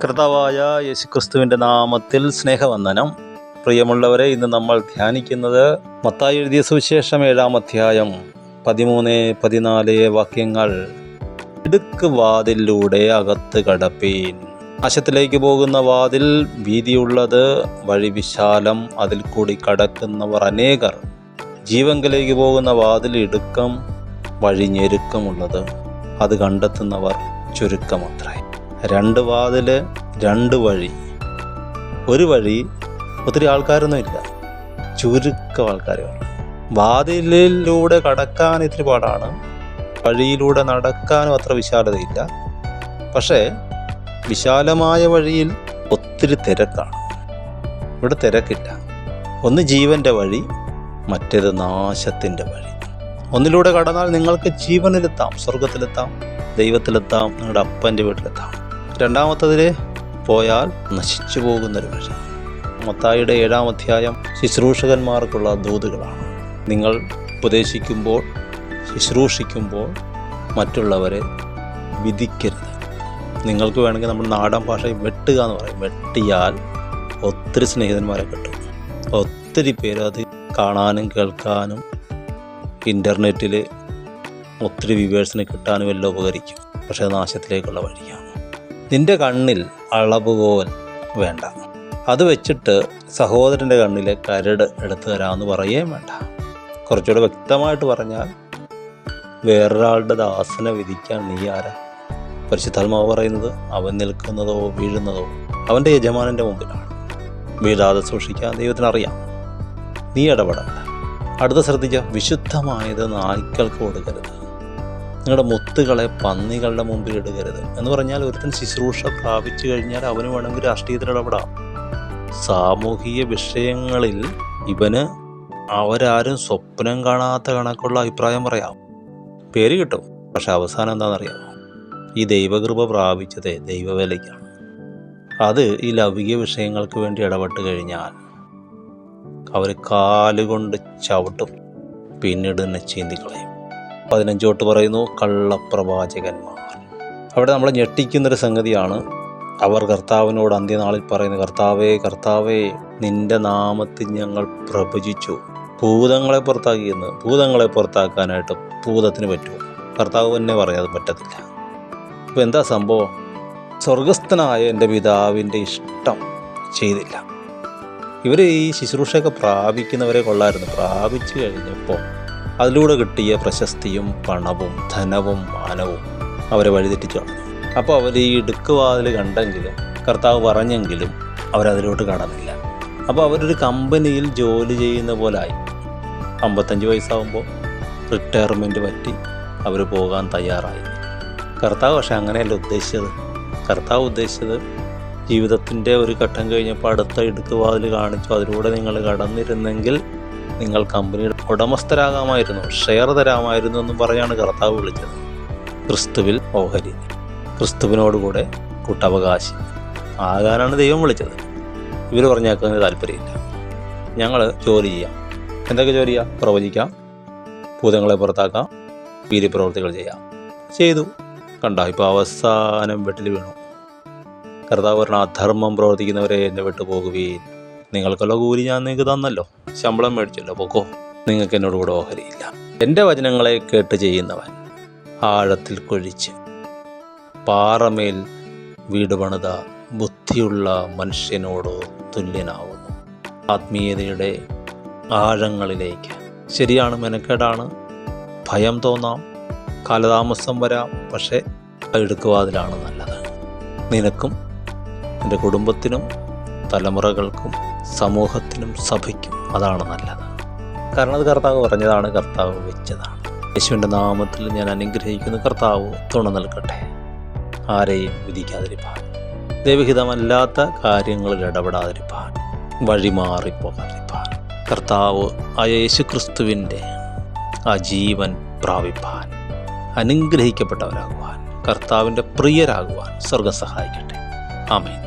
കർത്താവായ യേശുക്രിസ്തുവിൻ്റെ നാമത്തിൽ സ്നേഹവന്ദനം. പ്രിയമുള്ളവരെ, ഇന്ന് നമ്മൾ ധ്യാനിക്കുന്നത് മത്തായി എഴുതിയ സുവിശേഷം 7-ാം അധ്യായം 13-14 വാക്യങ്ങൾ. ഇടുക്ക് വാതിലിലൂടെ അകത്ത് കടപ്പീൻ. നാശത്തിലേക്ക് പോകുന്ന വാതിൽ വീതിയുള്ളത്, വഴി വിശാലം, അതിൽ കൂടി കടക്കുന്നവർ അനേകർ. ജീവങ്കലേക്ക് പോകുന്ന വാതിൽ ഇടുക്കം, വഴി ഞെരുക്കമുള്ളത്, അത് കണ്ടെത്തുന്നവർ ചുരുക്കമത്രേ. 2 വാതില്, 2 വഴി. ഒരു വഴി ഒത്തിരി ആൾക്കാരൊന്നും ഇല്ല, ചുരുക്കം ആൾക്കാരേ ഉള്ളൂ. വാതിലിലൂടെ കടക്കാൻ ഇത്തിരി പാടാണ്, വഴിയിലൂടെ നടക്കാനും അത്ര വിശാലതയില്ല. പക്ഷേ വിശാലമായ വഴിയിൽ ഒത്തിരി തിരക്കാണ്. ഇവിടെ തിരക്കില്ല. ഒന്ന് ജീവൻ്റെ വഴി, മറ്റേത് നാശത്തിൻ്റെ വഴി. ഒന്നിലൂടെ കടന്നാൽ നിങ്ങൾക്ക് ജീവനിലെത്താം, സ്വർഗത്തിലെത്താം, ദൈവത്തിലെത്താം, നിങ്ങളുടെ അപ്പൻ്റെ വീട്ടിലെത്താം. രണ്ടാമത്തതിൽ പോയാൽ നശിച്ചു പോകുന്നൊരു വഴി. മത്തായിയുടെ 7-ാം അധ്യായം ശുശ്രൂഷകന്മാർക്കുള്ള ദൂതുകളാണ്. നിങ്ങൾ ഉപദേശിക്കുമ്പോൾ, ശുശ്രൂഷിക്കുമ്പോൾ മറ്റുള്ളവരെ വിധിക്കരുത്. നിങ്ങൾക്ക് വേണമെങ്കിൽ നമ്മൾ നാടൻ ഭാഷയിൽ വെട്ടുക എന്ന് പറയും. വെട്ടിയാൽ ഒത്തിരി സ്നേഹിതന്മാരെ കിട്ടും. ഒത്തിരി പേര് അത് കാണാനും കേൾക്കാനും ഇൻ്റർനെറ്റിൽ ഒത്തിരി വ്യൂവേഴ്സിന് കിട്ടാനും എല്ലാം ഉപകരിക്കും. പക്ഷേ നാശത്തിലേക്കുള്ള വഴിയാണ്. നിൻ്റെ കണ്ണിൽ അളവുകോൽ വേണ്ട. അത് വെച്ചിട്ട് സഹോദരൻ്റെ കണ്ണിലെ കരട് എടുത്തു തരാമെന്ന് പറയുകയും വേണ്ട. കുറച്ചുകൂടെ വ്യക്തമായിട്ട് പറഞ്ഞാൽ, വേറൊരാളുടെ ദാസനെ വിധിക്കാൻ നീ ആരാ? പരിശുദ്ധാത്മാവ് പറയുന്നത്, അവൻ നിൽക്കുന്നതോ വീഴുന്നതോ അവൻ്റെ യജമാനൻ്റെ മുമ്പിലാണ്. വീഴാതെ സൂക്ഷിക്കാൻ ദൈവത്തിനറിയാം. നീ ഇടപെടണ്ട. അടുത്ത ശ്രദ്ധിക്കുക, വിശുദ്ധമായത് നായ്ക്കൾക്ക് കൊടുക്കരുത്. നിങ്ങളുടെ മുത്തുകളെ പന്നികളുടെ മുമ്പിൽ ഇടുകരുത്. എന്ന് പറഞ്ഞാൽ, ഒരുത്തൻ ശുശ്രൂഷ പ്രാപിച്ചു കഴിഞ്ഞാൽ അവന് വേണമെങ്കിൽ രാഷ്ട്രീയത്തിൽ ഇടപെടാം. സാമൂഹിക വിഷയങ്ങളിൽ ഇവന് അവരാരും സ്വപ്നം കാണാത്ത കണക്കുള്ള അഭിപ്രായം പറയാം, പേര് കിട്ടും. പക്ഷെ അവസാനം എന്താണെന്നറിയാമോ? ഈ ദൈവകൃപ പ്രാപിച്ചതേ ദൈവവേലയ്ക്കാണ്. അത് ഈ ലൗകിക വിഷയങ്ങൾക്ക് വേണ്ടി ഇടപെട്ട് കഴിഞ്ഞാൽ അവർ കാലുകൊണ്ട് ചവിട്ടും, പിന്നീട് തന്നെ ചീന്തിക്കളയും. 15 പറയുന്നു, കള്ളപ്രവാചകന്മാർ. അവിടെ നമ്മളെ ഞെട്ടിക്കുന്നൊരു സംഗതിയാണ്. അവർ കർത്താവിനോട് അന്ത്യനാളിൽ പറയുന്നു, കർത്താവേ കർത്താവേ, നിന്റെ നാമത്തിൽ ഞങ്ങൾ പ്രവചിച്ചു, ഭൂതങ്ങളെ പുറത്താക്കിയെന്ന്. ഭൂതങ്ങളെ പുറത്താക്കാനായിട്ട് ഭൂതത്തിന് പറ്റുമോ? കർത്താവ് തന്നെ പറയാതെ പറ്റത്തില്ല. അപ്പോൾ എന്താ സംഭവം? സ്വർഗസ്ഥനായ എൻ്റെ പിതാവിൻ്റെ ഇഷ്ടം ചെയ്തില്ല. ഇവർ ഈ ശുശ്രൂഷയൊക്കെ പ്രാപിക്കുന്നവരെ കൊള്ളായിരുന്നു. പ്രാപിച്ചു കഴിഞ്ഞപ്പോൾ അതിലൂടെ കിട്ടിയ പ്രശസ്തിയും പണവും ധനവും മാനവും അവരെ വഴിതെറ്റിച്ചു കളഞ്ഞു. അപ്പോൾ അവർ ഈ ഇടുക്കുവാതിൽ കണ്ടെങ്കിലും, കർത്താവ് പറഞ്ഞെങ്കിലും അവരതിലോട്ട് കടന്നില്ല. അപ്പോൾ അവരൊരു കമ്പനിയിൽ ജോലി ചെയ്യുന്ന പോലായി. 55 വയസ്സാകുമ്പോൾ റിട്ടയർമെൻറ്റ് പറ്റി അവർ പോകാൻ തയ്യാറായി. കർത്താവ് പക്ഷേ അങ്ങനെയല്ല ഉദ്ദേശിച്ചത്. കർത്താവ് ഉദ്ദേശിച്ചത്, ജീവിതത്തിൻ്റെ ഒരു ഘട്ടം കഴിഞ്ഞപ്പോൾ അടുത്ത ഇടുക്കുവാതിൽ കാണിച്ചു, അതിലൂടെ നിങ്ങൾ കടന്നിരുന്നെങ്കിൽ നിങ്ങൾ കമ്പനിയുടെ ഉടമസ്ഥരാകാമായിരുന്നു, ഷെയർ തരാമായിരുന്നു എന്നും പറയാണ് കർത്താവ് വിളിച്ചത്. ക്രിസ്തുവിൽ ഓഹരി, ക്രിസ്തുവിനോടുകൂടെ കൂട്ടവകാശി ആകാനാണ് ദൈവം വിളിച്ചത്. ഇവർ പറഞ്ഞേക്കുന്നതിന് താല്പര്യമില്ല. ഞങ്ങൾ ജോലി ചെയ്യാം. എന്തൊക്കെ ജോലി ചെയ്യാം? പ്രവചിക്കാം, ഭൂതങ്ങളെ പുറത്താക്കാം, വീര്യപ്രവൃത്തികൾ ചെയ്യാം. ചെയ്തു. കണ്ടോ, ഇപ്പോൾ അവസാനം വെട്ടിൽ വീണു. കർത്താവ് പറഞ്ഞ, അധർമ്മം പ്രവർത്തിക്കുന്നവരെ എന്നെ വിട്ടു പോകുകയും, നിങ്ങൾക്കുള്ള കൂലി ഞാൻ നിങ്ങൾക്ക് തന്നല്ലോ, ശമ്പളം മേടിച്ചല്ലോ, പൊക്കോ, നിങ്ങൾക്ക് എന്നോട് കൂടെ ഓഹരിയില്ല. എൻ്റെ വചനങ്ങളെ കേട്ട് ചെയ്യുന്നവൻ ആഴത്തിൽ കുഴിച്ച് പാറമേൽ വീട് പണിത ബുദ്ധിയുള്ള മനുഷ്യനോട് തുല്യനാവുന്നു. ആത്മീയതയുടെ ആഴങ്ങളിലേക്ക്. ശരിയാണ്, മെനക്കേടാണ്, ഭയം തോന്നാം, കാലതാമസം വരാം. പക്ഷേ ഇടുക്കുവാതിലാണ് നല്ലത്. നിനക്കും എൻ്റെ കുടുംബത്തിനും തലമുറകൾക്കും സമൂഹത്തിനും സഭയ്ക്കും അതാണ് നല്ലത്. കാരണം അത് കർത്താവ് പറഞ്ഞതാണ്, കർത്താവ് വെച്ചതാണ്. യേശുവിൻ്റെ നാമത്തിൽ ഞാൻ അനുഗ്രഹിക്കുന്നു. കർത്താവ് തുണ നൽകട്ടെ. ആരെയും വിധിക്കാതിരിപ്പാൻ, ദൈവഹിതമല്ലാത്ത കാര്യങ്ങളിൽ ഇടപെടാതിരിപ്പാൻ, വഴിമാറിപ്പോകാതിരിപ്പാൻ, കർത്താവ് ആ യേശുക്രിസ്തുവിൻ്റെ ആ ജീവൻ പ്രാപിപ്പാൻ, അനുഗ്രഹിക്കപ്പെട്ടവരാകുവാൻ, കർത്താവിൻ്റെ പ്രിയരാകുവാൻ സ്വർഗ്ഗം സഹായിക്കട്ടെ. ആമേൻ.